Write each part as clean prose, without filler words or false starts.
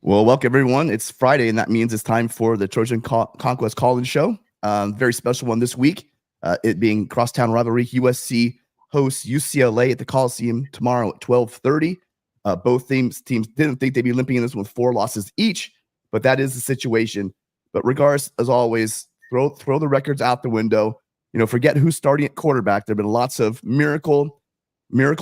Well, welcome everyone. It's Friday, and that means it's time for the Trojan Conquest call-in show. Very special one this week. It being crosstown rivalry. USC hosts UCLA at the Coliseum tomorrow at 12:30. Both teams didn't think they'd be limping in this one with 4 losses each, but that is the situation. But regardless, as always, throw the records out the window. Forget who's starting at quarterback. There have been lots of miracle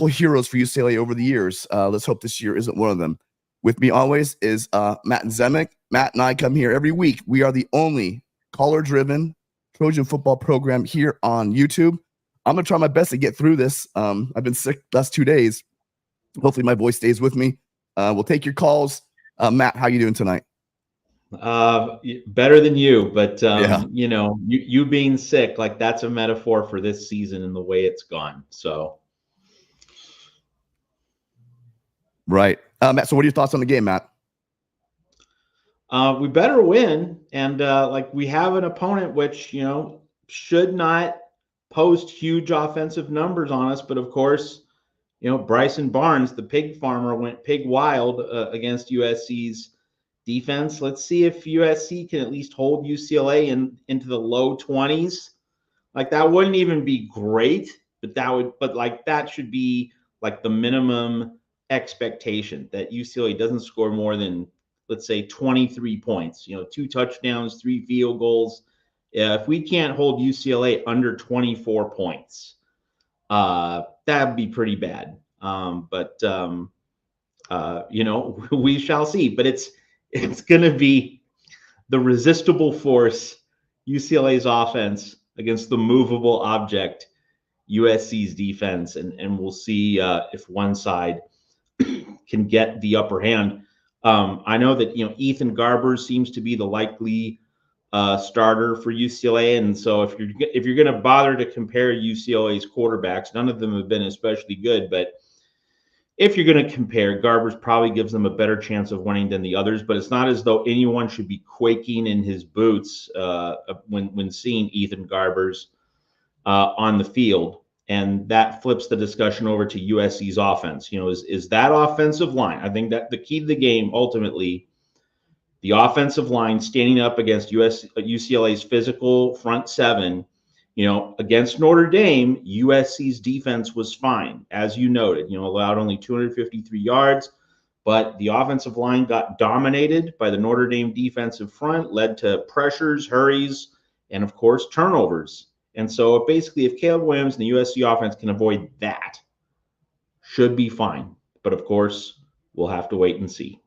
heroes for UCLA over the years. Let's hope this year isn't one of them. With me always is Matt and Zemek. Matt and I come here every week. We are the only caller-driven Trojan football program here on YouTube. I'm going to try my best to get through this. I've been sick the last 2 days. Hopefully my voice stays with me. We'll take your calls. Matt, how you doing tonight? Better than you, but you being sick, like that's a metaphor for this season and the way it's gone. So, right. Matt, so what are your thoughts on the game, Matt? We better win. And we have an opponent which, should not post huge offensive numbers on us. But of course, Bryson Barnes, the pig farmer, went pig wild against USC's defense. Let's see if USC can at least hold UCLA into the low 20s. Like that wouldn't even be great, but that should be like the minimum expectation, that UCLA doesn't score more than, let's say, 23 points, 2 touchdowns, 3 field goals. If we can't hold UCLA under 24 points, that'd be pretty bad. We shall see, but it's going to be the resistible force, UCLA's offense against the movable object, USC's defense. And we'll see if one side can get the upper hand. I know that Ethan Garber seems to be the likely starter for UCLA, and so if you're going to bother to compare UCLA's quarterbacks, none of them have been especially good, but if you're going to compare, Garber's probably gives them a better chance of winning than the others. But it's not as though anyone should be quaking in his boots when seeing Ethan Garber's on the field. And that flips the discussion over to USC's offense. Is that offensive line? I think that the key to the game, ultimately, the offensive line standing up against UCLA's physical front seven. Against Notre Dame, USC's defense was fine, as you noted. Allowed only 253 yards, but the offensive line got dominated by the Notre Dame defensive front, led to pressures, hurries, and of course turnovers. And so basically, if Caleb Williams and the USC offense can avoid that, should be fine. But of course, we'll have to wait and see.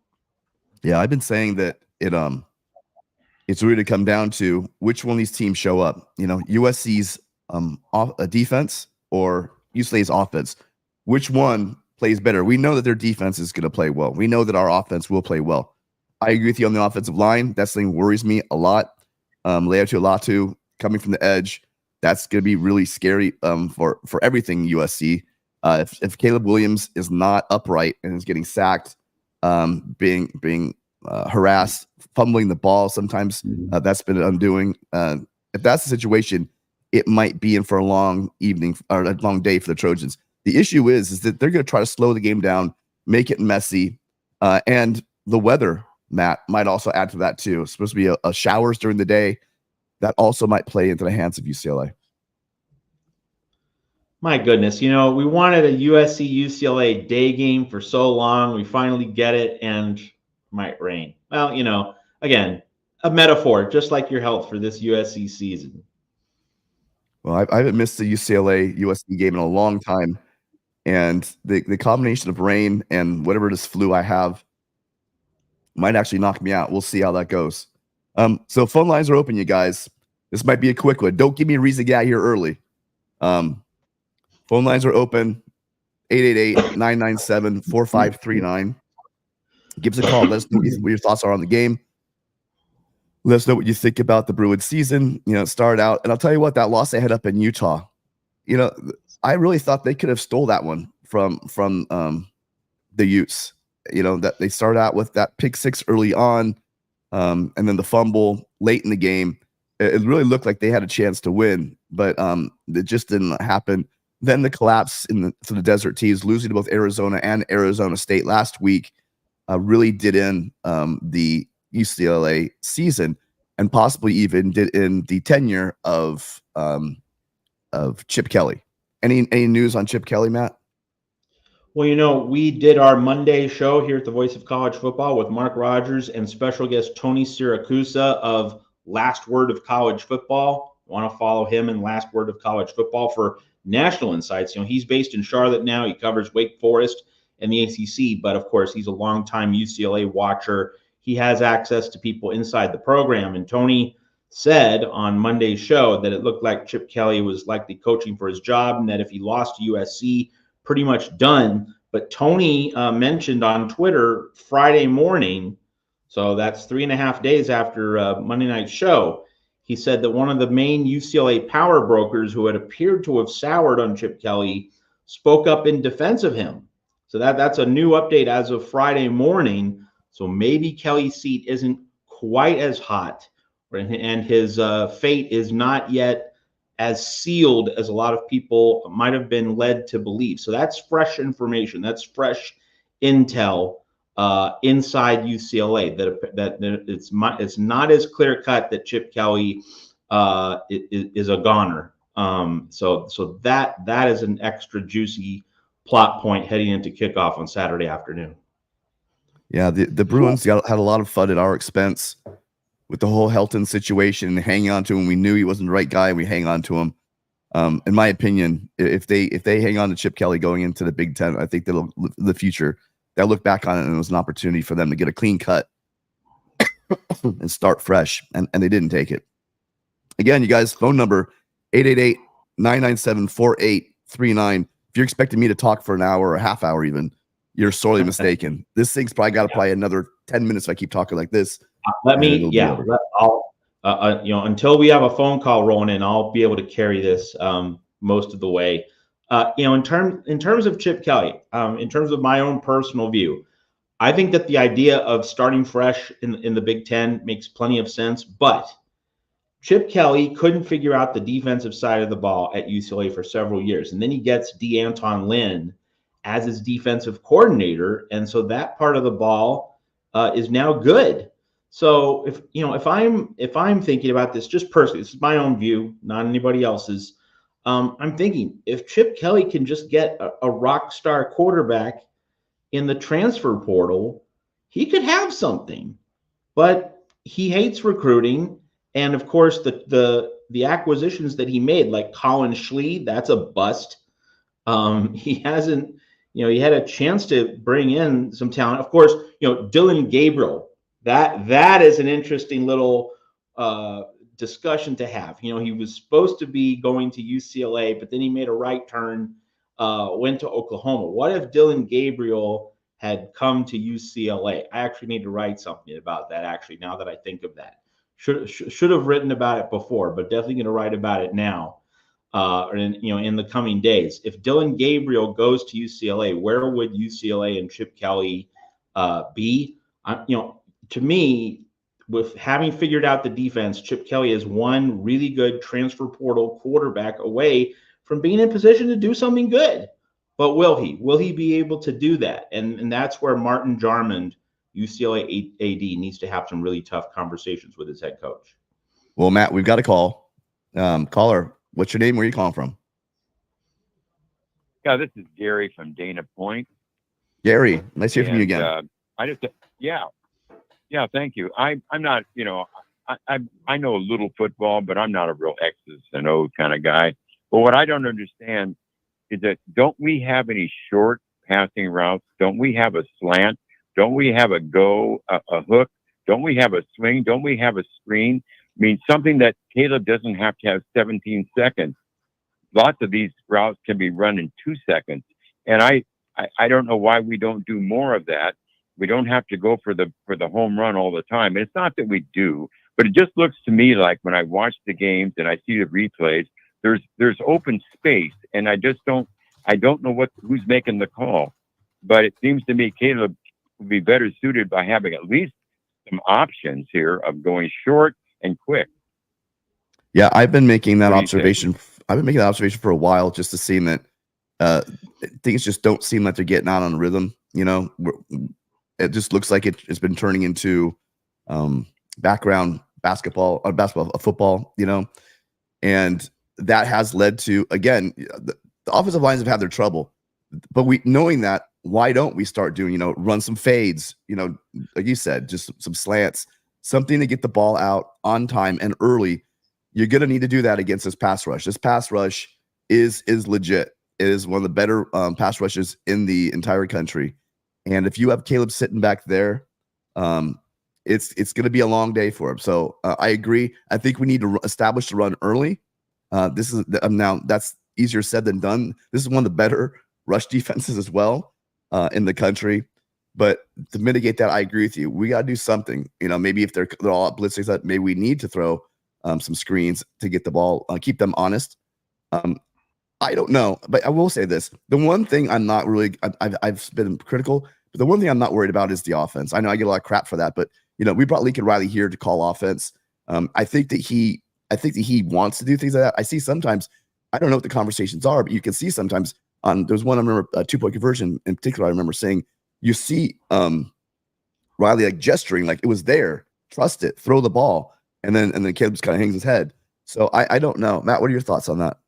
Yeah, I've been saying that it's really to come down to which one of these teams show up. USC's defense or UCLA's offense. Which one plays better? We know that their defense is going to play well. We know that our offense will play well. I agree with you on the offensive line. That thing worries me a lot. Leatu Latu coming from the edge. That's going to be really scary for everything USC. If Caleb Williams is not upright and is getting sacked, being harassed, fumbling the ball, sometimes that's been undoing. If that's the situation, it might be in for a long evening or a long day for the Trojans. The issue is that they're going to try to slow the game down, make it messy, and the weather, Matt, might also add to that too. It's supposed to be a showers during the day. That also might play into the hands of UCLA. My goodness, we wanted a USC-UCLA day game for so long. We finally get it, and it might rain. Well, again, a metaphor, just like your health for this USC season. Well, I haven't missed the UCLA-USC game in a long time, and the combination of rain and whatever this flu I have might actually knock me out. We'll see how that goes. So phone lines are open, you guys. This might be a quick one. Don't give me a reason to get out here early. Phone lines are open, 888-997-4539. Give us a call. Let us know what your thoughts are on the game. Let us know what you think about the Bruin season. It started out, and I'll tell you what, that loss they had up in Utah, I really thought they could have stole that one from the Utes. That they started out with that pick six early on, and then the fumble late in the game. It really looked like they had a chance to win, but it just didn't happen. Then the collapse for the Desert Tees, losing to both Arizona and Arizona State last week. really did in the UCLA season, and possibly even did in the tenure of Chip Kelly. Any news on Chip Kelly, Matt? Well, we did our Monday show here at the Voice of College Football with Mark Rogers and special guest Tony Siracusa of Last Word of College Football. Want to follow him in Last Word of College Football for national insights. He's based in Charlotte now. He covers Wake Forest and the ACC, but of course, he's a longtime UCLA watcher. He has access to people inside the program. And Tony said on Monday's show that it looked like Chip Kelly was likely coaching for his job, and that if he lost to USC, pretty much done. But Tony mentioned on Twitter Friday morning, so that's 3.5 days after Monday night's show, he said that one of the main UCLA power brokers who had appeared to have soured on Chip Kelly spoke up in defense of him. So that's a new update as of Friday morning. So maybe Kelly's seat isn't quite as hot, and his fate is not yet as sealed as a lot of people might have been led to believe. So that's fresh information. That's fresh intel inside UCLA. That it's not as clear cut that Chip Kelly is a goner. So that is an extra juicy plot point heading into kickoff on Saturday afternoon. Yeah, the Bruins had a lot of fun at our expense with the whole Helton situation and hanging on to him. We knew he wasn't the right guy, and we hang on to him. In my opinion, if they hang on to Chip Kelly going into the Big Ten, I think the future, they'll look back on it and it was an opportunity for them to get a clean cut and start fresh, and they didn't take it. Again, you guys, phone number 888-997-4839. If you're expecting me to talk for an hour or a half hour even, you're sorely mistaken. This thing's probably got to play another 10 minutes if I keep talking like this. Until we have a phone call rolling in, I'll be able to carry this most of the way. In terms of Chip Kelly, in terms of my own personal view, I think that the idea of starting fresh in the Big Ten makes plenty of sense, but Chip Kelly couldn't figure out the defensive side of the ball at UCLA for several years. And then he gets DeAnton Lynn as his defensive coordinator. And so that part of the ball is now good. So if I'm thinking about this just personally, this is my own view, not anybody else's. I'm thinking if Chip Kelly can just get a rock star quarterback in the transfer portal, he could have something. But he hates recruiting. And of course, the acquisitions that he made, like Colin Schlee, that's a bust. He hasn't, he had a chance to bring in some talent. Of course, Dylan Gabriel, that is an interesting little discussion to have. He was supposed to be going to UCLA, but then he made a right turn, went to Oklahoma. What if Dylan Gabriel had come to UCLA? I actually need to write something about that, actually, now that I think of that. Should have written about it before, but definitely going to write about it now, or in the coming days. If Dylan Gabriel goes to UCLA, where would UCLA and Chip Kelly be? To me, with having figured out the defense, Chip Kelly is one really good transfer portal quarterback away from being in position to do something good. But will he? Will he be able to do that? And that's where Martin Jarmond, UCLA AD, needs to have some really tough conversations with his head coach. Well, Matt, we've got a call. Caller, what's your name? Where are you calling from? Yeah, this is Gary from Dana Point. Gary, nice to hear from you again. Yeah, thank you. I'm not, I know a little football, but I'm not a real X's and O's kind of guy. But what I don't understand is that don't we have any short passing routes? Don't we have a slant? Don't we have a hook? Don't we have a swing? Don't we have a screen? I mean, something that Caleb doesn't have to have 17 seconds. Lots of these routes can be run in 2 seconds. And I don't know why we don't do more of that. We don't have to go for the home run all the time. And it's not that we do, but it just looks to me like when I watch the games and I see the replays, there's open space, and I don't know who's making the call. But it seems to me Caleb would be better suited by having at least some options here of going short and quick. Yeah, I've been making that observation. I've been making that observation for a while, just to see that things just don't seem like they're getting out on rhythm. it just looks like it's been turning into background basketball or football, and that has led to, again, the offensive lines have had their trouble, but knowing that, why don't we start doing, run some fades, like you said, just some slants, something to get the ball out on time and early. You're going to need to do that against this pass rush. This pass rush is legit. It is one of the better pass rushes in the entire country. And if you have Caleb sitting back there, it's going to be a long day for him. So I agree. I think we need to establish the run early. This is now that's easier said than done. This is one of the better rush defenses as well in the country. But to mitigate that, I agree with you. We got to do something. Maybe if they're all up blitzing, that maybe we need to throw some screens to get the ball, keep them honest. I don't know, but I will say this: the one thing I'm not really, I've been critical, but the one thing I'm not worried about is the offense. I know I get a lot of crap for that, but we brought Lincoln Riley here to call offense. I think that he wants to do things like that. I see sometimes, I don't know what the conversations are, but you can see sometimes there's one I remember, a 2-point conversion in particular. I remember saying, you see Riley like gesturing, like it was there, trust it, throw the ball, and then Caleb just kind of hangs his head. So I don't know, Matt. What are your thoughts on that?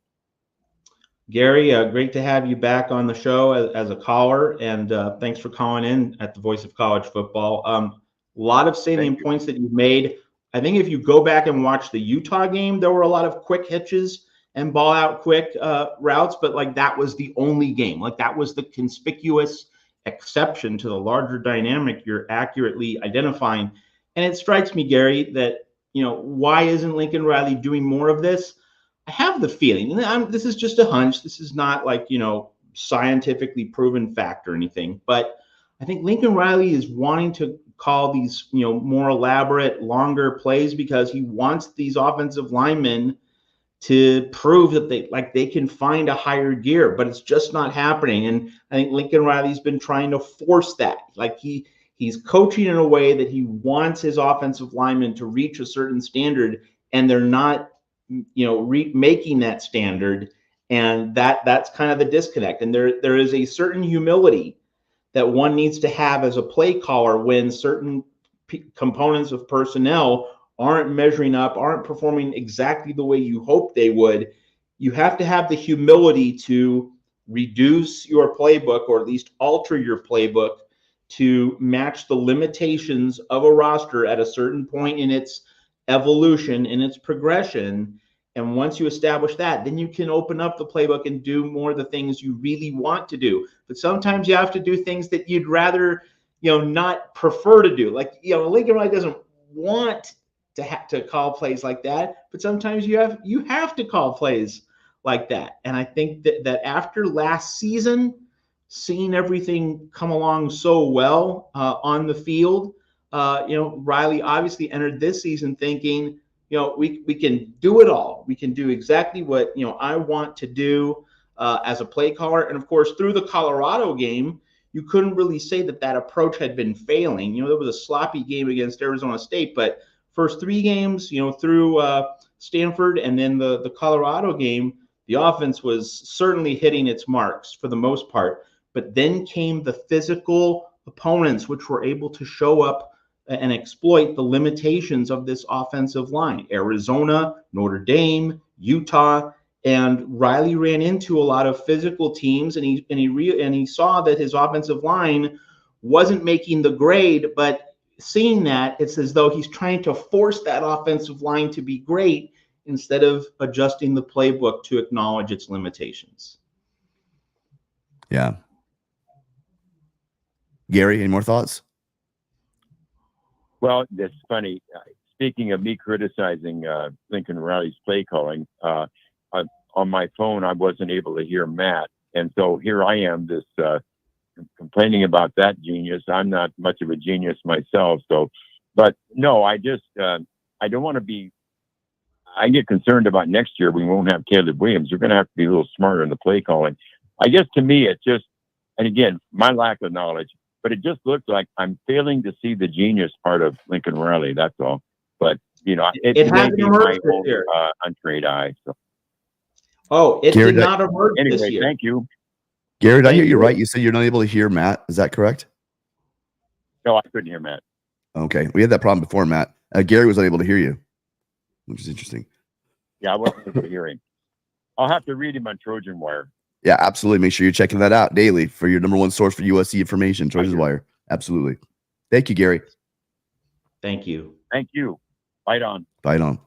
Gary, great to have you back on the show as a caller, and thanks for calling in at the Voice of College Football. A lot of salient points that you've made. I think if you go back and watch the Utah game, there were a lot of quick hitches and ball out quick routes, but like that was the only game. Like that was the conspicuous exception to the larger dynamic you're accurately identifying. And it strikes me, Gary, that, why isn't Lincoln Riley doing more of this? I have the feeling, and this is just a hunch. This is not like, scientifically proven fact or anything, but I think Lincoln Riley is wanting to call these, more elaborate, longer plays because he wants these offensive linemen to prove that they can find a higher gear, but it's just not happening. And I think Lincoln Riley's been trying to force that. Like he's coaching in a way that he wants his offensive linemen to reach a certain standard, and they're not making that standard, and that's kind of the disconnect. And there is a certain humility that one needs to have as a play caller when certain components of personnel aren't measuring up, aren't performing exactly the way you hope they would. You have to have the humility to reduce your playbook, or at least alter your playbook to match the limitations of a roster at a certain point in its evolution, in its progression. And once you establish that, then you can open up the playbook and do more of the things you really want to do. But sometimes you have to do things that you'd rather, not prefer to do. Like, Lincoln Riley doesn't want to call plays like that, but sometimes you have to call plays like that. And I think that after last season, seeing everything come along so well on the field, Riley obviously entered this season thinking, we can do it all. We can do exactly what, I want to do as a play caller. And of course, through the Colorado game, you couldn't really say that approach had been failing. There was a sloppy game against Arizona State, but first 3 games, through Stanford and then the Colorado game, the offense was certainly hitting its marks for the most part. But then came the physical opponents, which were able to show up and exploit the limitations of this offensive line. Arizona, Notre Dame, Utah, and Riley ran into a lot of physical teams, and he saw that his offensive line wasn't making the grade. But seeing that, it's as though he's trying to force that offensive line to be great instead of adjusting the playbook to acknowledge its limitations. Yeah. Gary, any more thoughts? Well, that's funny. Speaking of me criticizing Lincoln Riley's play calling, on my phone, I wasn't able to hear Matt. And so here I am, complaining about that genius. I'm not much of a genius myself. So, but no, I don't want to be, I get concerned about next year. We won't have Caleb Williams. We're going to have to be a little smarter in the play calling. I guess to me, it just, and again, my lack of knowledge, but it just looks like I'm failing to see the genius part of Lincoln Riley. That's all. But, it may be my own untrained eye. So. Oh, it Gary, did not emerge anyway, this year. Thank you. Gary, did I hear you right? You said you're not able to hear Matt. Is that correct? No, I couldn't hear Matt. Okay. We had that problem before, Matt. Gary was unable to hear you, which is interesting. Yeah, I wasn't able to hear him. I'll have to read him on Trojan Wire. Yeah, absolutely. Make sure you're checking that out daily for your number one source for USC information, Trojan do. Wire. Absolutely. Thank you, Gary. Thank you. Thank you. Fight on. Fight on.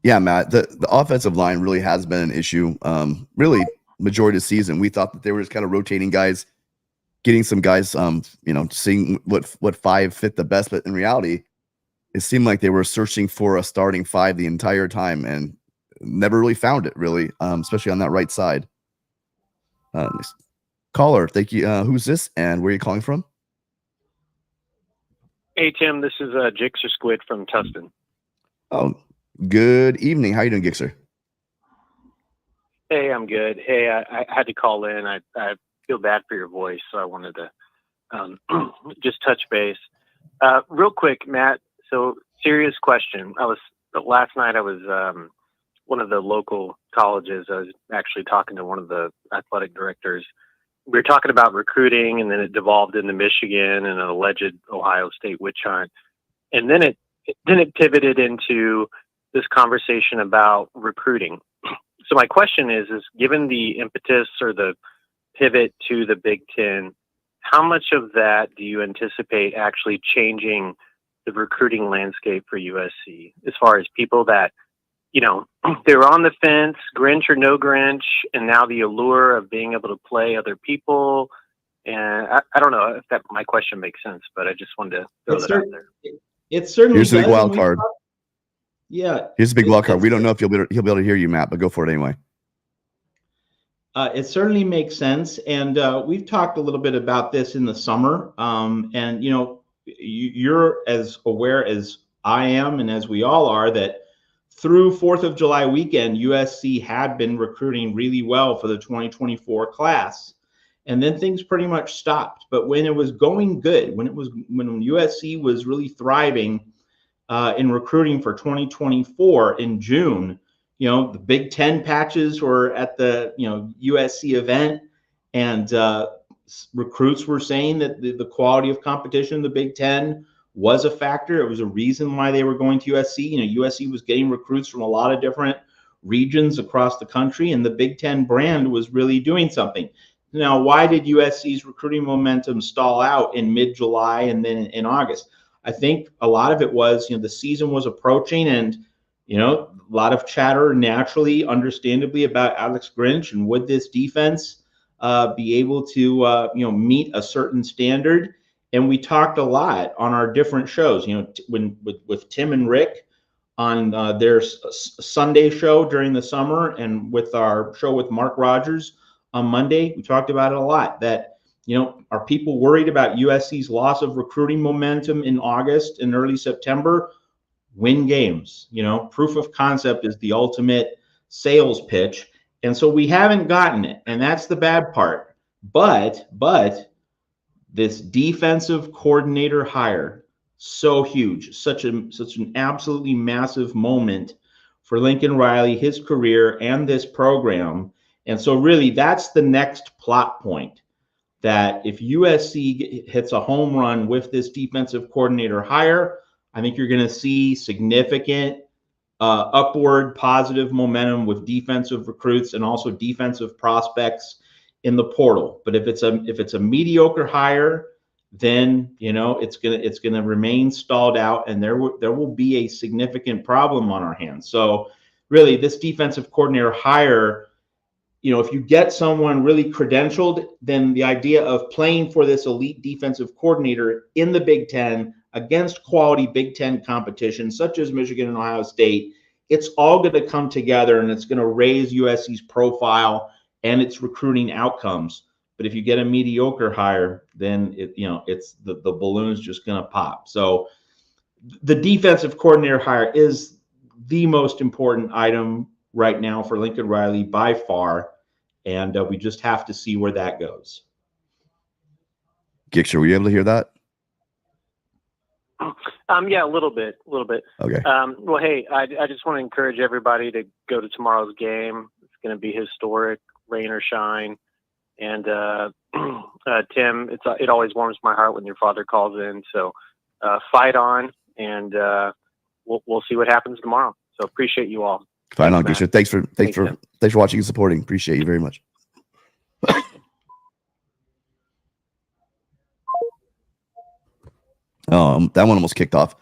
Yeah, Matt, the offensive line really has been an issue. Really, majority of the season, we thought that they were just kind of rotating guys, getting some guys, seeing what five fit the best. But in reality, it seemed like they were searching for a starting five the entire time and never really found it, really, especially on that right side. Caller, thank you. Who's this and where are you calling from? Hey, Tim, this is Gixxer Squid from Tustin. Oh, good evening. How you doing, Gixxer? Hey, I'm good. Hey, I had to call in. I feel bad for your voice, so I wanted to just touch base. Real quick, Matt, so serious question. Last night I was one of the local colleges. I was actually talking to one of the athletic directors. We were talking about recruiting, and then it devolved into Michigan and an alleged Ohio State witch hunt. And then it pivoted into this conversation about recruiting. So my question is given the impetus or the pivot to the Big Ten, how much of that do you anticipate actually changing the recruiting landscape for USC as far as people that, they were on the fence, Grinch or no Grinch, and now the allure of being able to play other people? And I don't know if my question makes sense, but I just wanted to throw that out there. It certainly Here's the big does, wild card. Yeah. Here's the big wild card. We don't know if he'll be able to hear you, Matt, but go for it anyway. It certainly makes sense. And we've talked a little bit about this in the summer. And, you're as aware as I am and as we all are that through 4th of July weekend, USC had been recruiting really well for the 2024 class. And then things pretty much stopped. But when it was going good, when USC was really thriving in recruiting for 2024 in June, the Big Ten patches were at the USC event, and recruits were saying that the quality of competition in the Big Ten was a factor. It was a reason why they were going to USC. USC was getting recruits from a lot of different regions across the country, and the Big Ten brand was really doing something. Now, why did USC's recruiting momentum stall out in mid-July and then in August? I think a lot of it was, the season was approaching, and, a lot of chatter naturally, understandably, about Alex Grinch and would this defense be able to, meet a certain standard. And we talked a lot on our different shows, with Tim and Rick on their Sunday show during the summer, and with our show with Mark Rogers on Monday, we talked about it a lot. That, are people worried about USC's loss of recruiting momentum in August and early September? Win games. Proof of concept is the ultimate sales pitch. And so we haven't gotten it, and that's the bad part. But this defensive coordinator hire, so huge, such an absolutely massive moment for Lincoln Riley, his career, and this program. And so really that's the next plot point, that if USC hits a home run with this defensive coordinator hire, I think you're going to see significant upward positive momentum with defensive recruits and also defensive prospects in the portal. But if it's a mediocre hire, then it's gonna remain stalled out, and there will be a significant problem on our hands. So really, this defensive coordinator hire, if you get someone really credentialed, then the idea of playing for this elite defensive coordinator in the Big Ten against quality Big Ten competition, such as Michigan and Ohio State, it's all going to come together, and it's going to raise USC's profile and its recruiting outcomes. But if you get a mediocre hire, then it's the balloon's just going to pop. So the defensive coordinator hire is the most important item right now for Lincoln Riley by far, and we just have to see where that goes. Gixxer, were you able to hear that? Yeah, a little bit. Okay. Well, hey, I just want to encourage everybody to go to tomorrow's game. It's going to be historic, rain or shine. And Tim, it always warms my heart when your father calls in. So fight on, and we'll see what happens tomorrow. So appreciate you all. Fine on, Matt. Gisha. Thanks for watching and supporting. Appreciate you very much. That one almost kicked off.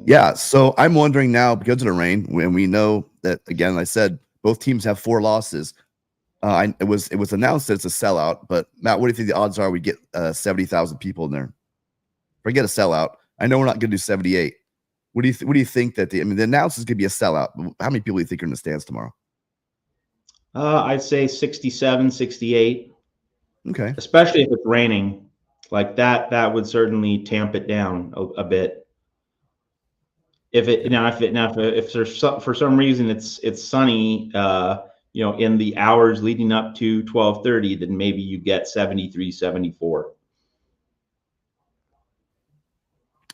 Yeah, so I'm wondering now, because of the rain, when we know that, again, I said both teams have 4 losses. It was announced that it's a sellout, but Matt, what do you think the odds are we get 70,000 people in there? Forget a sellout. I know we're not going to do 78. What do you think that the announcement is going to be a sellout? How many people do you think are in the stands tomorrow? I'd say 67, 68. Okay. Especially if it's raining like that, that would certainly tamp it down a bit. If there's for some reason it's sunny, in the hours leading up to 12:30, then maybe you get 73, 74.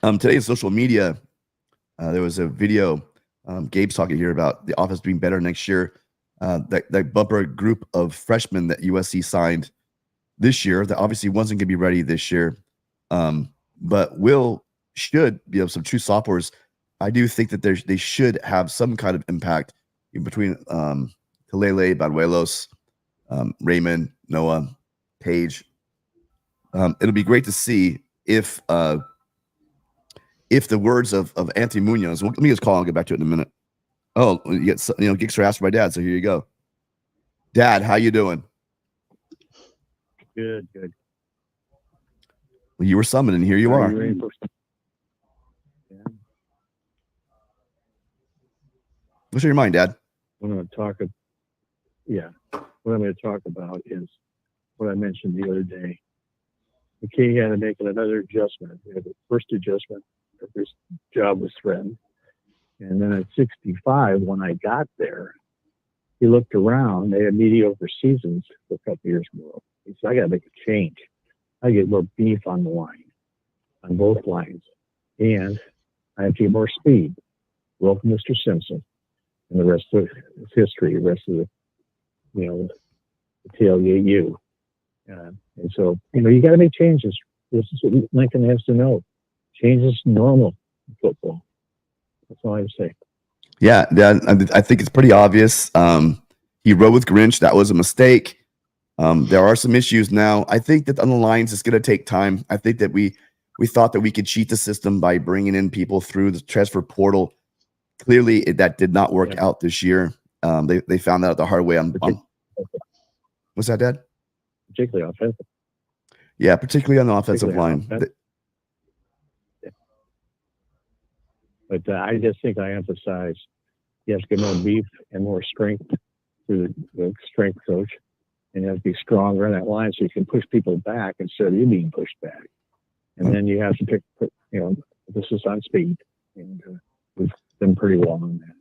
Today's social media, there was a video. Gabe's talking here about the offense being better next year. That bumper group of freshmen that USC signed this year that obviously wasn't going to be ready this year, but should be some true sophomores. I do think that they should have some kind of impact in between Kalele, Banuelos, Raymond, Noah, Page. It'll be great to see if the words of Anthony Munoz. Let me just call and get back to it in a minute. Oh, Gixer asked for my dad, so here you go. Dad, how you doing? Good. Well, you were summoned, and here you are. What's on your mind, Dad? What I'm going to talk about is what I mentioned the other day. McKay had to make another adjustment. He had the first adjustment of his job was threatened. And then at 65, when I got there, he looked around. They had mediocre seasons for a couple years ago. He said, I got to make a change. I get more beef on the line, on both lines. And I have to get more speed. Welcome, Mr. Simpson. And the rest of his history, the rest of the tailgate you. And so, you got to make changes. This is what Lincoln has to know. Change is normal in football. That's all I have to say. Yeah, I think it's pretty obvious. He rode with Grinch. That was a mistake. There are some issues now. I think that on the lines, it's going to take time. I think that we thought that we could cheat the system by bringing in people through the transfer portal. Clearly, that did not work out this year. They found that out the hard way. What's that, Dad? Particularly offensive. Yeah, particularly on the offensive line. But I just think I emphasize you have to get more beef and more strength through the strength coach, and you have to be stronger on that line so you can push people back instead of you being pushed back. And then you have to pick, this is on speed, and we've been pretty well on that.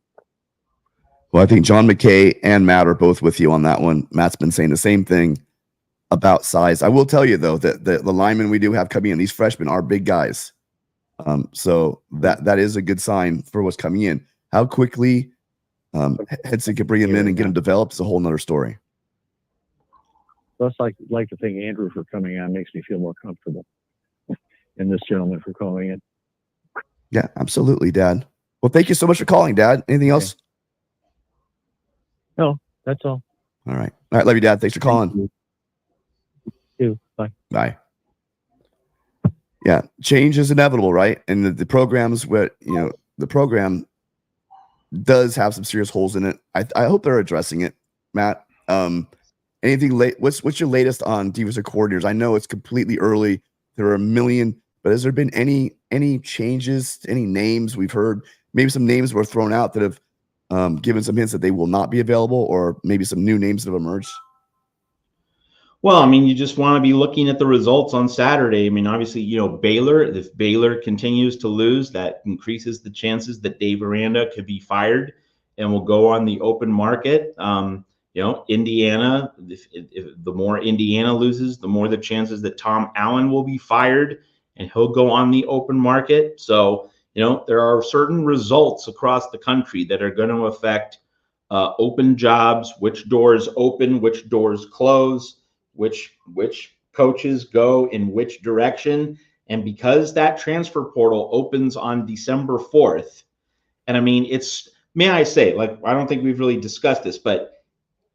Well, I think John McKay and Matt are both with you on that one. Matt's been saying the same thing about size. I will tell you, though, that the linemen we do have coming in, these freshmen are big guys. So that is a good sign for what's coming in. How quickly Hedson can bring him in and get him developed is a whole nother story. Plus, like to thank Andrew for coming on. Makes me feel more comfortable. And this gentleman for calling in. Yeah, absolutely, Dad. Well, thank you so much for calling, Dad. Anything else? No, that's all. All right. Love you, Dad. Thanks for calling. You too. Bye. Bye. Yeah, change is inevitable, right? And the programs where the program does have some serious holes in it. I hope they're addressing it, Matt. Anything late? What's your latest on defensive coordinators? I know it's completely early. There are a million, but has there been any changes? Any names we've heard? Maybe some names were thrown out that have given some hints that they will not be available, or maybe some new names that have emerged. Well, you just want to be looking at the results on Saturday. Obviously, Baylor, if Baylor continues to lose, that increases the chances that Dave Aranda could be fired and will go on the open market. Indiana, if the more Indiana loses, the more the chances that Tom Allen will be fired and he'll go on the open market. So, there are certain results across the country that are going to affect open jobs, which doors open, which doors close, which coaches go in which direction. And because that transfer portal opens on December 4th, and I mean, may I say, like, I don't think we've really discussed this, but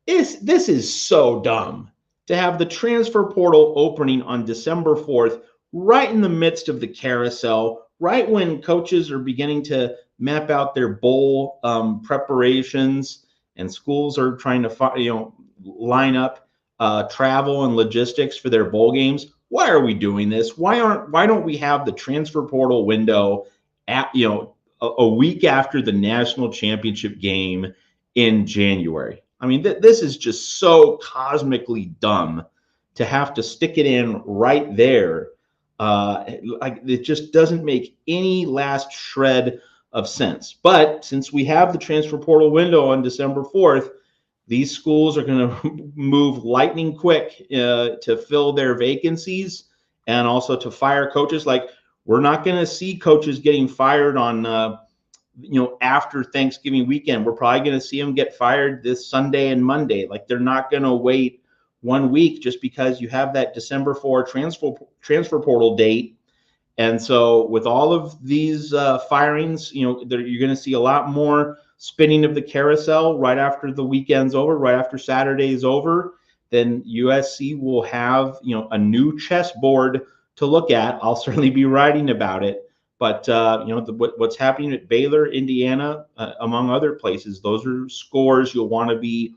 this is so dumb to have the transfer portal opening on December 4th, right in the midst of the carousel, right when coaches are beginning to map out their bowl preparations and schools are trying to line up travel and logistics for their bowl games. Why are we doing this? Why don't we have the transfer portal window at a week after the national championship game in January? I mean, this is just so cosmically dumb to have to stick it in right there. Like, it just doesn't make any last shred of sense. But since we have the transfer portal window on December 4th, these schools are going to move lightning quick to fill their vacancies and also to fire coaches. Like, we're not going to see coaches getting fired on after Thanksgiving weekend. We're probably going to see them get fired this Sunday and Monday. Like, they're not going to wait 1 week just because you have that December 4 transfer portal date. And so with all of these firings, you're going to see a lot more spinning of the carousel right after the weekend's over, right after Saturday is over. Then USC will have, a new chessboard to look at. I'll certainly be writing about it. But, what's happening at Baylor, Indiana, among other places, those are scores you'll want to be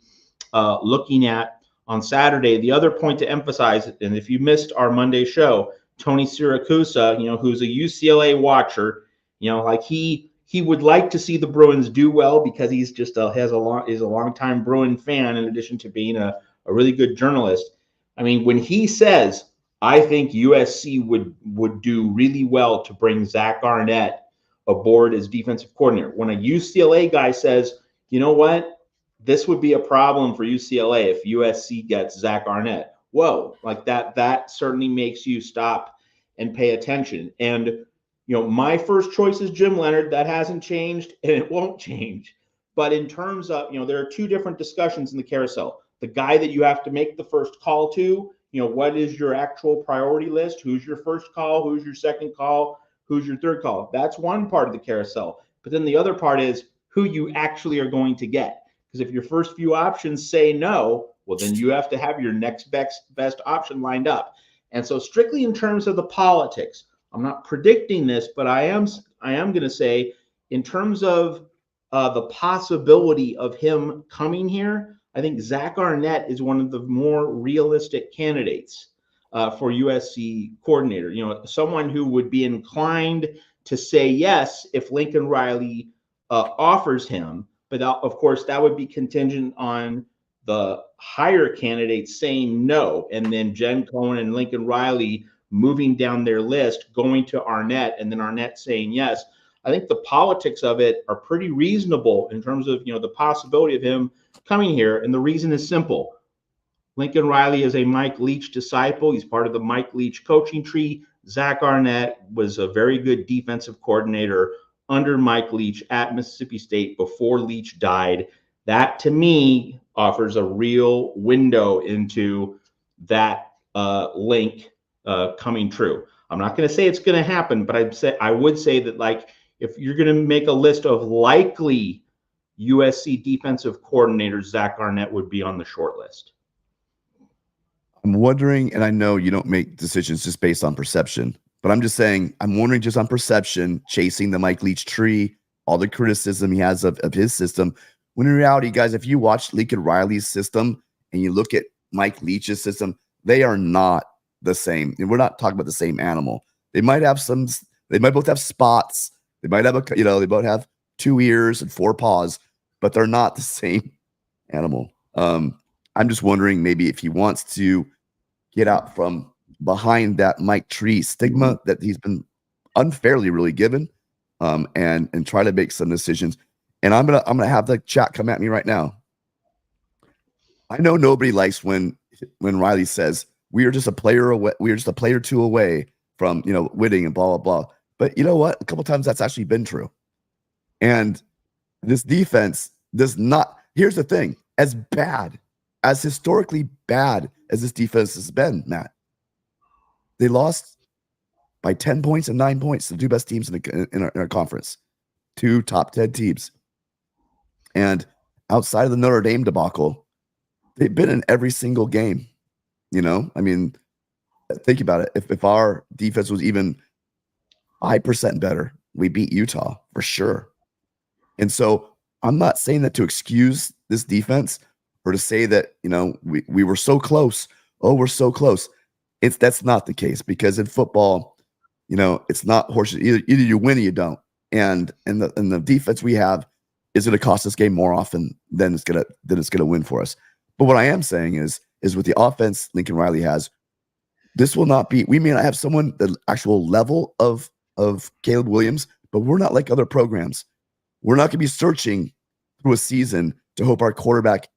looking at on Saturday. The other point to emphasize, and if you missed our Monday show, Tony Siracusa, who's a UCLA watcher, he would like to see the Bruins do well because he's just is a longtime Bruin fan, in addition to being a really good journalist. I mean, when he says, I think USC would do really well to bring Zach Arnett aboard as defensive coordinator. When a UCLA guy says, you know what, this would be a problem for UCLA if USC gets Zach Arnett. Whoa, like that certainly makes you stop and pay attention. And, my first choice is Jim Leonard. That hasn't changed and it won't change. But in terms of, there are two different discussions in the carousel. The guy that you have to make the first call to, what is your actual priority list? Who's your first call? Who's your second call? Who's your third call? That's one part of the carousel. But then the other part is who you actually are going to get. Because if your first few options say no, well, then you have to have your next best option lined up. And so strictly in terms of the politics, I'm not predicting this, but I am going to say in terms of the possibility of him coming here, I think Zach Arnett is one of the more realistic candidates for USC coordinator. Someone who would be inclined to say yes if Lincoln Riley offers him. But of course, that would be contingent on the higher candidates saying no, and then Jen Cohen and Lincoln Riley moving down their list, going to Arnett, and then Arnett saying yes. I think the politics of it are pretty reasonable in terms of, the possibility of him coming here. And the reason is simple. Lincoln Riley is a Mike Leach disciple. He's part of the Mike Leach coaching tree. Zach Arnett was a very good defensive coordinator under Mike Leach at Mississippi State before Leach died. That, to me, offers a real window into that link coming true. I'm not going to say it's going to happen, but I would say that, like, if you're going to make a list of likely USC defensive coordinators, Zach Arnett would be on the short list. I'm wondering, and I know you don't make decisions just based on perception, but I'm just saying, I'm wondering just on perception, chasing the Mike Leach tree, all the criticism he has of his system. When in reality, guys, if you watch Lincoln Riley's system and you look at Mike Leach's system, they are not the same. And we're not talking about the same animal. They might both have spots. They might have they both have 2 ears and 4 paws, but they're not the same animal. I'm just wondering maybe if he wants to get out from behind that Mike Tree stigma that he's been unfairly really given, and try to make some decisions. And I'm gonna have the chat come at me right now. I know nobody likes when Riley says we are just a player away, we are just a player or two away from winning and blah blah blah. But you know what? A couple times that's actually been true. And this defense does not. here's the thing: as historically bad as this defense has been, Matt, they lost by 10 points and 9 points to the two best teams in our conference, two top 10 teams. And outside of the Notre Dame debacle, they've been in every single game. You know, I mean, think about it. If our defense was even 5% better, we beat Utah for sure. And so I'm not saying that to excuse this defense or to say that, you know, we were so close. Oh, we're so close. That's not the case, because in football, you know, it's not horses. Either you win or you don't. And the defense we have is going to cost us game more often than it's gonna win for us. But what I am saying is with the offense Lincoln Riley has, this will not be. We may not have someone the actual level of Caleb Williams, but we're not like other programs. We're not going to be searching through a season to hope our quarterback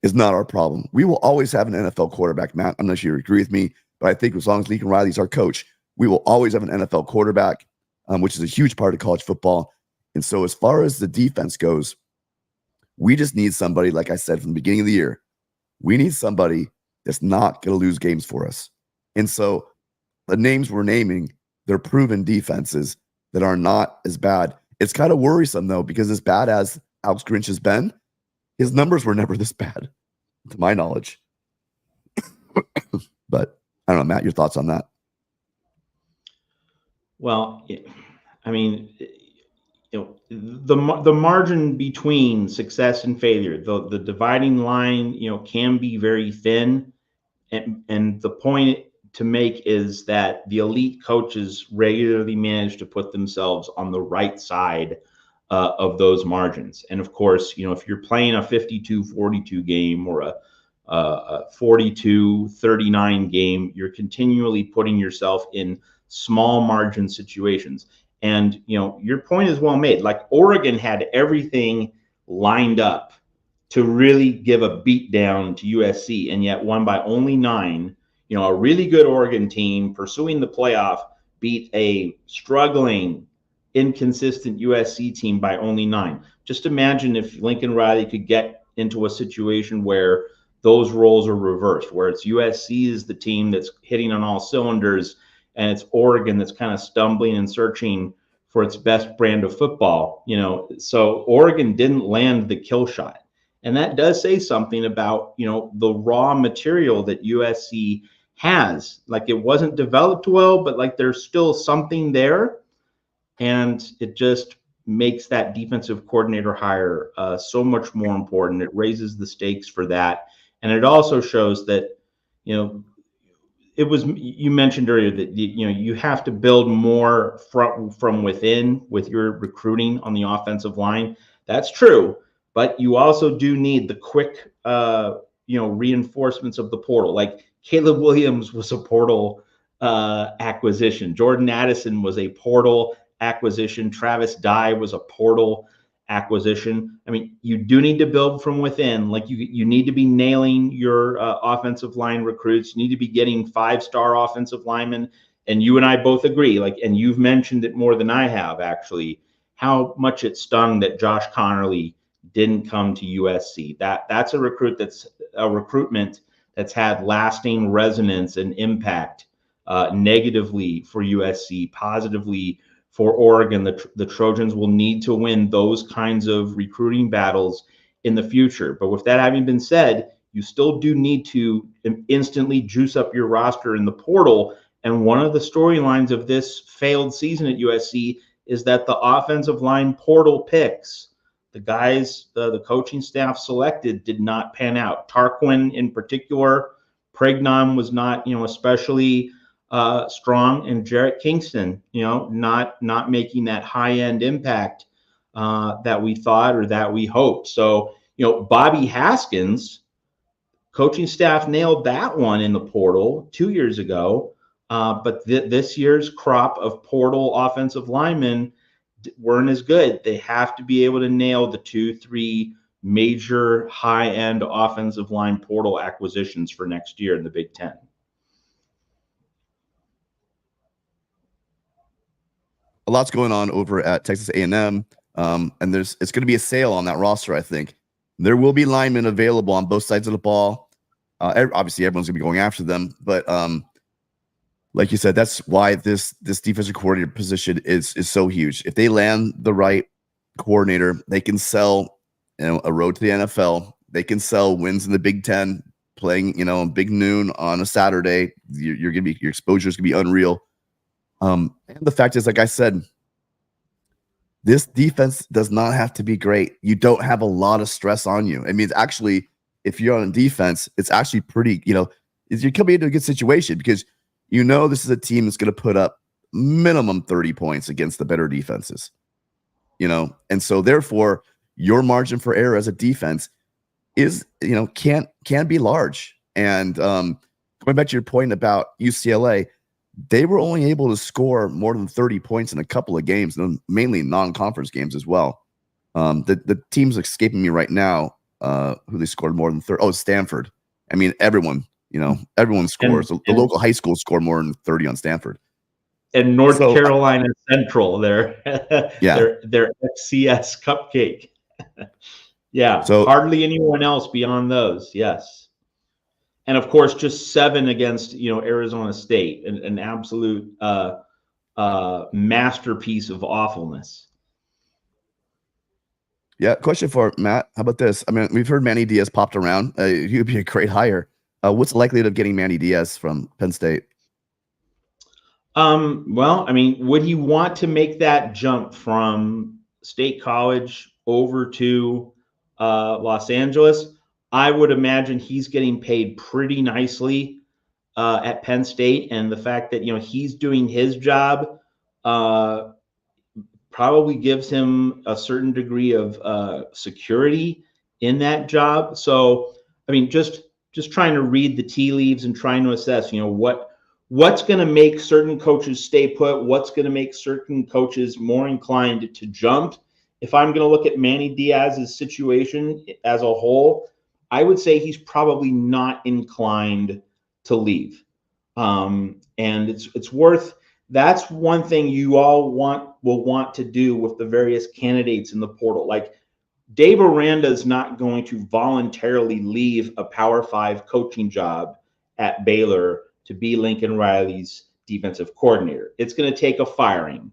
is not our problem. We will always have an NFL quarterback, Matt. I'm not sure you agree with me, but I think as long as Lincoln Riley is our coach, we will always have an NFL quarterback, which is a huge part of college football. And so as far as the defense goes, we just need somebody, like I said from the beginning of the year, we need somebody that's not going to lose games for us. And so the names we're naming, they're proven defenses that are not as bad. It's kind of worrisome, though, because as bad as Alex Grinch has been, his numbers were never this bad, to my knowledge. But I don't know, Matt, your thoughts on that? Well, I mean, you know, the margin between success and failure, the dividing line, you know, can be very thin. And the point to make is that the elite coaches regularly manage to put themselves on the right side of those margins. And of course, you know, if you're playing a 52-42 game or a 42-39 game, you're continually putting yourself in small margin situations. And, you know, your point is well made. Like, Oregon had everything lined up to really give a beat down to USC, and yet won by only 9. You know, a really good Oregon team pursuing the playoff beat a struggling, inconsistent USC team by only 9. Just imagine if Lincoln Riley could get into a situation where those roles are reversed, where it's USC is the team that's hitting on all cylinders, and it's Oregon that's kind of stumbling and searching for its best brand of football. You know, so Oregon didn't land the kill shot. And that does say something about, you know, the raw material that USC has. Like, it wasn't developed well, but like there's still something there. And it just makes that defensive coordinator hire so much more important. It raises the stakes for that. And it also shows that, you know, you mentioned earlier that, you know, you have to build more from within with your recruiting on the offensive line. That's true. But you also do need the quick, you know, reinforcements of the portal. Like, Caleb Williams was a portal acquisition. Jordan Addison was a portal acquisition. Travis Dye was a portal acquisition. I mean, you do need to build from within. Like, you need to be nailing your offensive line recruits. You need to be getting 5-star offensive linemen. And you and I both agree, like, and you've mentioned it more than I have, actually, how much it stung that Josh Connerly didn't come to USC. That's a recruitment that's had lasting resonance and impact, negatively for USC, positively for Oregon. The Trojans will need to win those kinds of recruiting battles in the future. But with that having been said, you still do need to instantly juice up your roster in the portal. And one of the storylines of this failed season at USC is that the offensive line portal picks, the guys the coaching staff selected, did not pan out. Tarquin in particular, Pregnon was not, you know, especially strong, and Jarrett Kingston, you know, not making that high-end impact that we thought or that we hoped. So, you know, Bobby Haskins, coaching staff nailed that one in the portal 2 years ago. But this year's crop of portal offensive linemen weren't as good. They have to be able to nail the 2-3 major high-end offensive line portal acquisitions for next year in the Big Ten. A lot's going on over at Texas A&M, and it's going to be a sale on that roster, I think. There will be linemen available on both sides of the ball. Obviously, everyone's gonna be going after them, but like you said, that's why this defensive coordinator position is so huge. If they land the right coordinator, they can sell, a road to the NFL. They can sell wins in the Big Ten, playing, big noon on a Saturday. Your exposure is gonna be unreal. And the fact is, like I said, this defense does not have to be great. You don't have a lot of stress on you. I mean, it's actually, if you're on defense, it's actually pretty, you're coming into a good situation because this is a team that's going to put up minimum 30 points against the better defenses, and so therefore your margin for error as a defense is, can be large. And going back to your point about UCLA, they were only able to score more than 30 points in a couple of games, and mainly non-conference games as well. The team's escaping me right now, who they scored more than 30. Oh, Stanford. I mean, everyone scores. The local high school scored more than 30 on Stanford. And North Carolina Central, their yeah, their FCS cupcake. Yeah, so hardly anyone else beyond those. Yes. And of course, just 7 against Arizona State, an absolute masterpiece of awfulness. Yeah, question for Matt. How about this? I mean, we've heard Manny Diaz popped around. He'd be a great hire. What's the likelihood of getting Manny Diaz from Penn State? Well, I mean, would he want to make that jump from State College over to Los Angeles? I would imagine he's getting paid pretty nicely at Penn State, and the fact that he's doing his job probably gives him a certain degree of security in that job. So, I mean, just trying to read the tea leaves and trying to assess, what's going to make certain coaches stay put, what's going to make certain coaches more inclined to jump. If I'm going to look at Manny Diaz's situation as a whole, I would say he's probably not inclined to leave. And it's worth, that's one thing you all will want to do with the various candidates in the portal. Like Dave Aranda is not going to voluntarily leave a Power 5 coaching job at Baylor to be Lincoln Riley's defensive coordinator. It's going to take a firing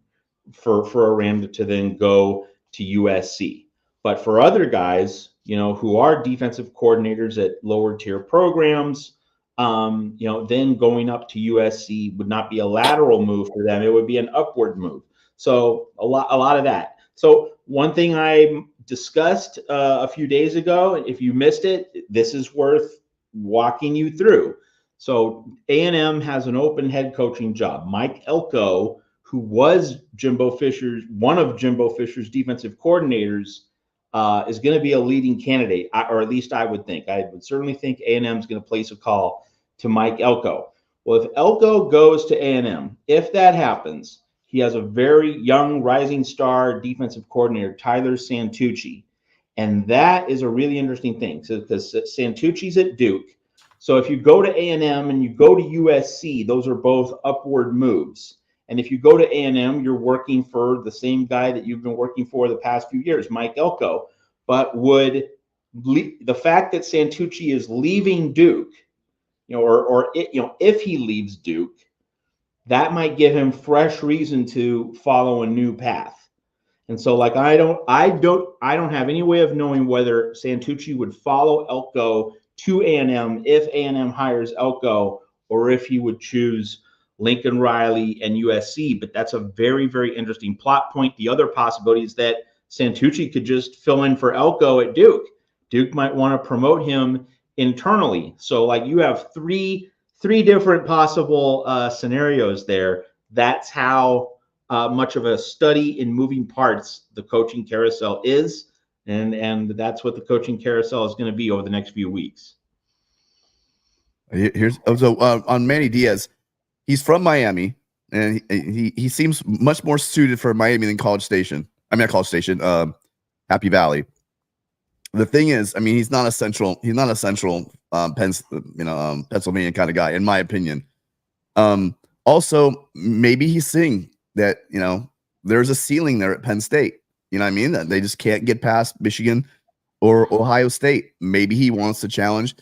for Aranda to then go to USC. But for other guys, who are defensive coordinators at lower tier programs, then going up to USC would not be a lateral move for them. It would be an upward move. So a lot of that. So one thing I discussed a few days ago, if you missed it, this is worth walking you through. So A&M has an open head coaching job. Mike Elko, who was one of Jimbo Fisher's defensive coordinators, is going to be a leading candidate, or at least I would think. I would certainly think A&M is going to place a call to Mike Elko. Well, if Elko goes to A&M, if that happens, he has a very young rising star defensive coordinator, Tyler Santucci. And that is a really interesting thing, because Santucci's at Duke. So if you go to A&M and you go to USC, those are both upward moves. And if you go to A&M, you're working for the same guy that you've been working for the past few years, Mike Elko. But the fact that Santucci is leaving Duke, if he leaves Duke, that might give him fresh reason to follow a new path. And so, like, I don't have any way of knowing whether Santucci would follow Elko to A&M if A&M hires Elko, or if he would choose Lincoln Riley and USC. But that's a very, very interesting plot point. The other possibility is that Santucci could just fill in for Elko at Duke. Duke might want to promote him internally. So, like, you have three different possible scenarios there. That's how much of a study in moving parts the coaching carousel is. And that's what the coaching carousel is going to be over the next few weeks. On Manny Diaz, he's from Miami, and he seems much more suited for Miami than College Station. Happy Valley. The thing is, I mean, he's not a central Pennsylvania kind of guy, in my opinion. Also, maybe he's seeing that there's a ceiling there at Penn State. You know what I mean? That they just can't get past Michigan or Ohio State. Maybe he wants to challenge.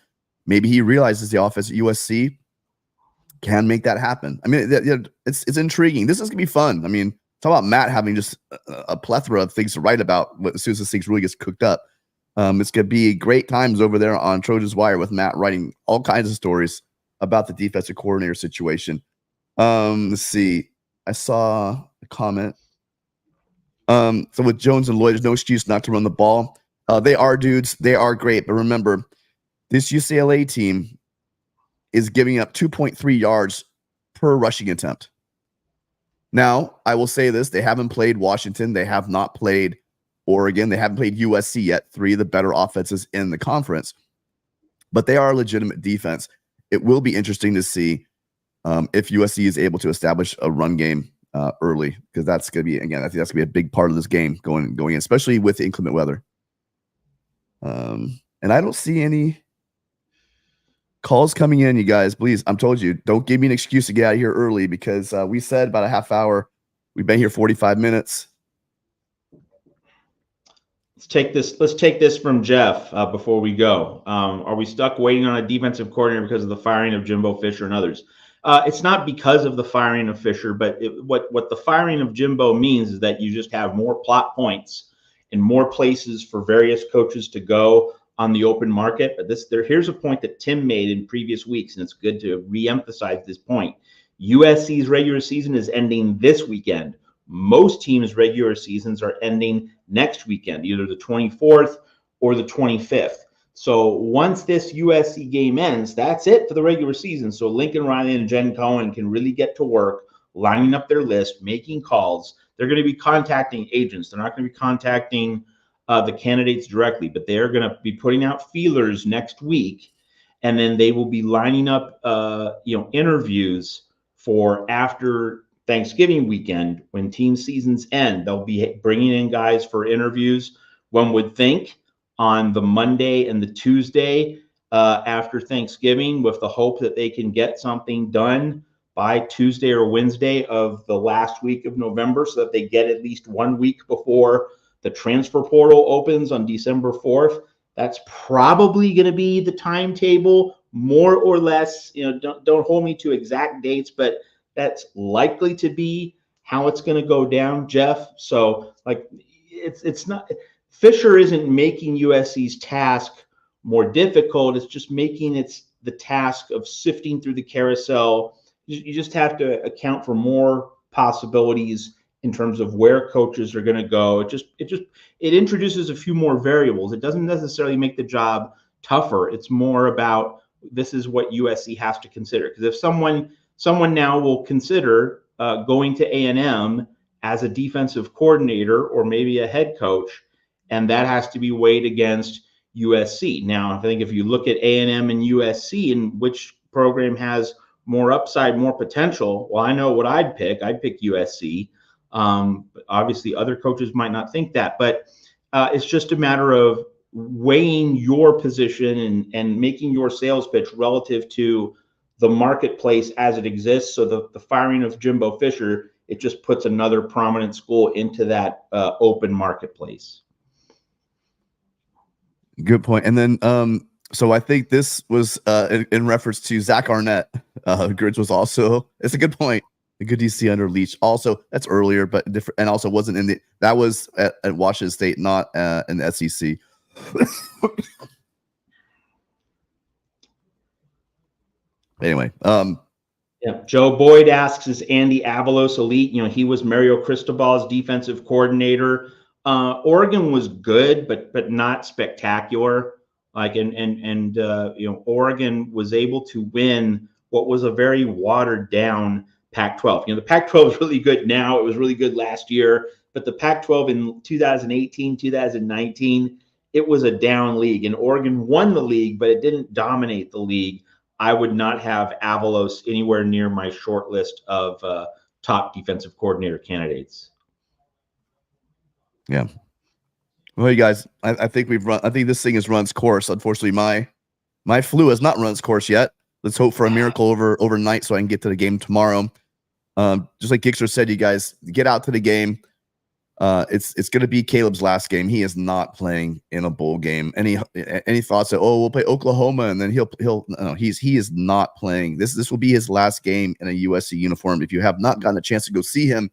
Maybe he realizes the offense at USC can make that happen. I mean, it's intriguing. This is gonna be fun. I mean, talk about Matt having just a plethora of things to write about as soon as this thing really gets cooked up. It's gonna be great times over there on Trojan's Wire with Matt writing all kinds of stories about the defensive coordinator situation. Let's see. I saw a comment. So with Jones and Lloyd, there's no excuse not to run the ball. They are dudes. They are great. But remember, this UCLA team is giving up 2.3 yards per rushing attempt. Now, I will say this. They haven't played Washington. They have not played Oregon. They haven't played USC yet. 3 of the better offenses in the conference. But they are a legitimate defense. It will be interesting to see if USC is able to establish a run game early, because that's going to be, again, I think that's going to be a big part of this game going in, especially with inclement weather. And I don't see any calls coming in, you guys. Please, I'm told you, don't give me an excuse to get out of here early, because we said about a half hour. We've been here 45 minutes. Let's take this from Jeff before we go. Are we stuck waiting on a defensive coordinator because of the firing of Jimbo Fisher and others? It's not because of the firing of Fisher, but what the firing of Jimbo means is that you just have more plot points and more places for various coaches to go on the open market. But here's a point that Tim made in previous weeks, and it's good to reemphasize this point. USC's regular season is ending this weekend. Most teams' regular seasons are ending next weekend, either the 24th or the 25th. So once this USC game ends, that's it for the regular season. So Lincoln Riley and Jen Cohen can really get to work lining up their list, making calls. They're going to be contacting agents. They're not going to be contacting the candidates directly, but they're going to be putting out feelers next week, and then they will be lining up interviews for after Thanksgiving weekend when team seasons end. They'll be bringing in guys for interviews, one would think, on the Monday and the Tuesday after Thanksgiving, with the hope that they can get something done by Tuesday or Wednesday of the last week of November, so that they get at least 1 week before the transfer portal opens on December 4th. That's probably going to be the timetable, more or less. Don't hold me to exact dates, but that's likely to be how it's going to go down, Jeff. So, it's not. Fisher isn't making USC's task more difficult. It's just making the task of sifting through the carousel. You just have to account for more possibilities in terms of where coaches are going to go. It introduces a few more variables. It doesn't necessarily make the job tougher. It's more about, this is what USC has to consider. Because if someone now will consider going to A&M as a defensive coordinator or maybe a head coach, and that has to be weighed against USC. Now, I think if you look at A&M and USC and which program has more upside, more potential, well, I know what I'd pick. I'd pick USC. But obviously, other coaches might not think that. But it's just a matter of weighing your position and making your sales pitch relative to the marketplace as it exists. So the firing of Jimbo Fisher, it just puts another prominent school into that open marketplace. Good point. And then, so I think this was in reference to Zach Arnett. Grits was also, it's a good point. A good DC under Leach. Also, that's earlier, but different, and also wasn't that was at Washington State, not in the SEC. Anyway, yeah. Joe Boyd asks, is Andy Avalos elite? He was Mario Cristobal's defensive coordinator. Oregon was good, but not spectacular. Oregon was able to win what was a very watered down Pac-12. The Pac-12 is really good now. It was really good last year, but the Pac-12 in 2018, 2019, it was a down league, and Oregon won the league, but it didn't dominate the league. I would not have Avalos anywhere near my short list of top defensive coordinator candidates. Yeah. Well, you guys, I think I think this thing has run its course. Unfortunately, my flu has not run its course yet. Let's hope for a miracle overnight so I can get to the game tomorrow. Just like Gixer said, you guys get out to the game. It's going to be Caleb's last game. He is not playing in a bowl game. Any thoughts that, oh, we'll play Oklahoma and then he'll no, he is not playing. This will be his last game in a USC uniform. If you have not gotten a chance to go see him,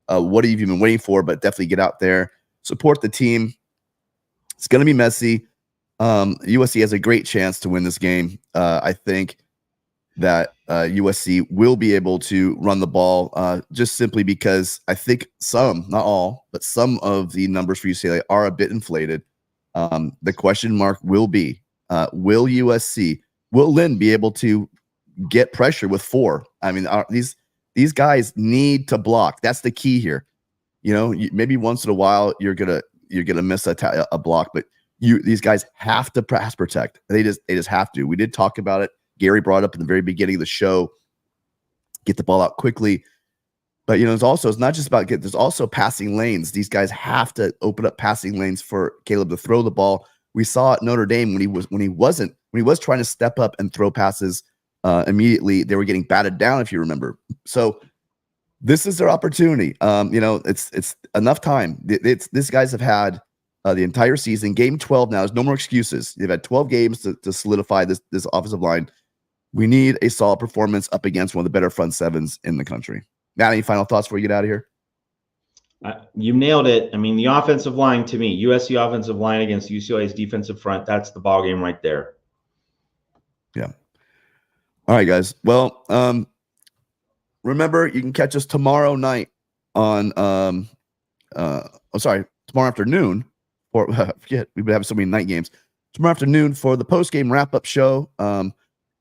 what have you been waiting for? But definitely get out there, support the team. It's going to be messy. USC has a great chance to win this game. I think that USC will be able to run the ball just simply because I think some, not all, but some of the numbers for UCLA are a bit inflated. The question mark will be, will Lynn be able to get pressure with 4? I mean, these guys need to block. That's the key here. You know, maybe once in a while you're gonna miss a block, but these guys have to pass protect. They just have to. We did talk about it. Gary brought up in the very beginning of the show, get the ball out quickly. But, you know, it's not just about there's also passing lanes. These guys have to open up passing lanes for Caleb to throw the ball. We saw at Notre Dame when he was trying to step up and throw passes immediately, they were getting batted down, if you remember. So this is their opportunity. You know, it's enough time. These guys have had the entire season. Game 12 now. There's no more excuses. They've had 12 games to solidify this offensive line. We need a solid performance up against one of the better front sevens in the country. Matt, any final thoughts before we get out of here? You nailed it. I mean, the offensive line, to me, USC offensive line against UCLA's defensive front, that's the ball game right there. Yeah. All right, guys. Well, remember, you can catch us tomorrow night on tomorrow afternoon. Or forget, we've been having so many night games. Tomorrow afternoon for the post-game wrap-up show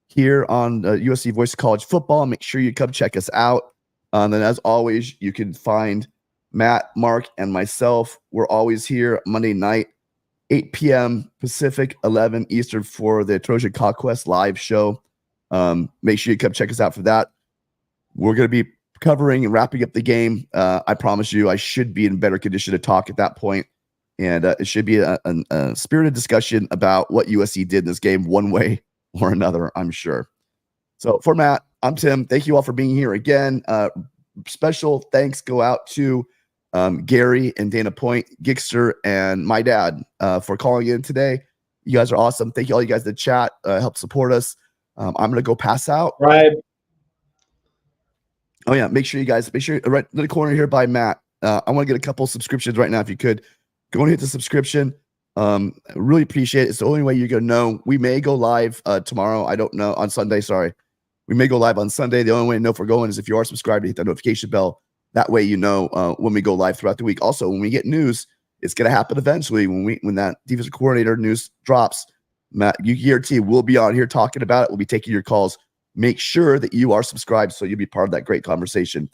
here on USC Voice of College Football. Make sure you come check us out. And then, as always, you can find Matt, Mark, and myself. We're always here Monday night, 8 p.m. Pacific, 11 Eastern for the Trojan Conquest live show. Make sure you come check us out for that. We're going to be covering and wrapping up the game. I promise you, I should be in better condition to talk at that point. And it should be a spirited discussion about what USC did in this game one way or another, I'm sure. So for Matt, I'm Tim. Thank you all for being here again. Special thanks go out to Gary and Dana Point, Gixter, and my dad for calling in today. You guys are awesome. Thank you all you guys in the chat. Help support us. I'm going to go pass out. Right. Oh, yeah. Make sure right in the corner here by Matt. I want to get a couple subscriptions right now if you could. Go and hit the subscription. Really appreciate it. It's the only way you're going to know. We may go live tomorrow. I don't know. On Sunday, sorry. We may go live on Sunday. The only way to know if we're going is if you are subscribed, hit that notification bell. That way you know when we go live throughout the week. Also, when we get news, it's going to happen eventually. When that defensive coordinator news drops, Matt, your team will be on here talking about it. We'll be taking your calls. Make sure that you are subscribed so you'll be part of that great conversation.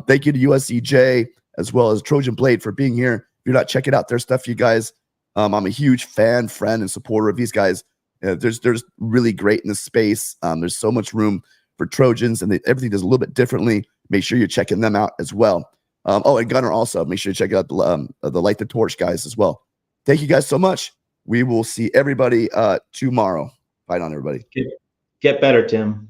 Thank you to USCJ as well as Trojan Blade for being here. If you're not checking out their stuff, you guys, I'm a huge fan, friend, and supporter of these guys. There's really great in this space. There's so much room for Trojans, and everything does a little bit differently. Make sure you're checking them out as well. And Gunner also. Make sure you check out the Light the Torch guys as well. Thank you guys so much. We will see everybody tomorrow. Fight on, everybody. Get better, Tim.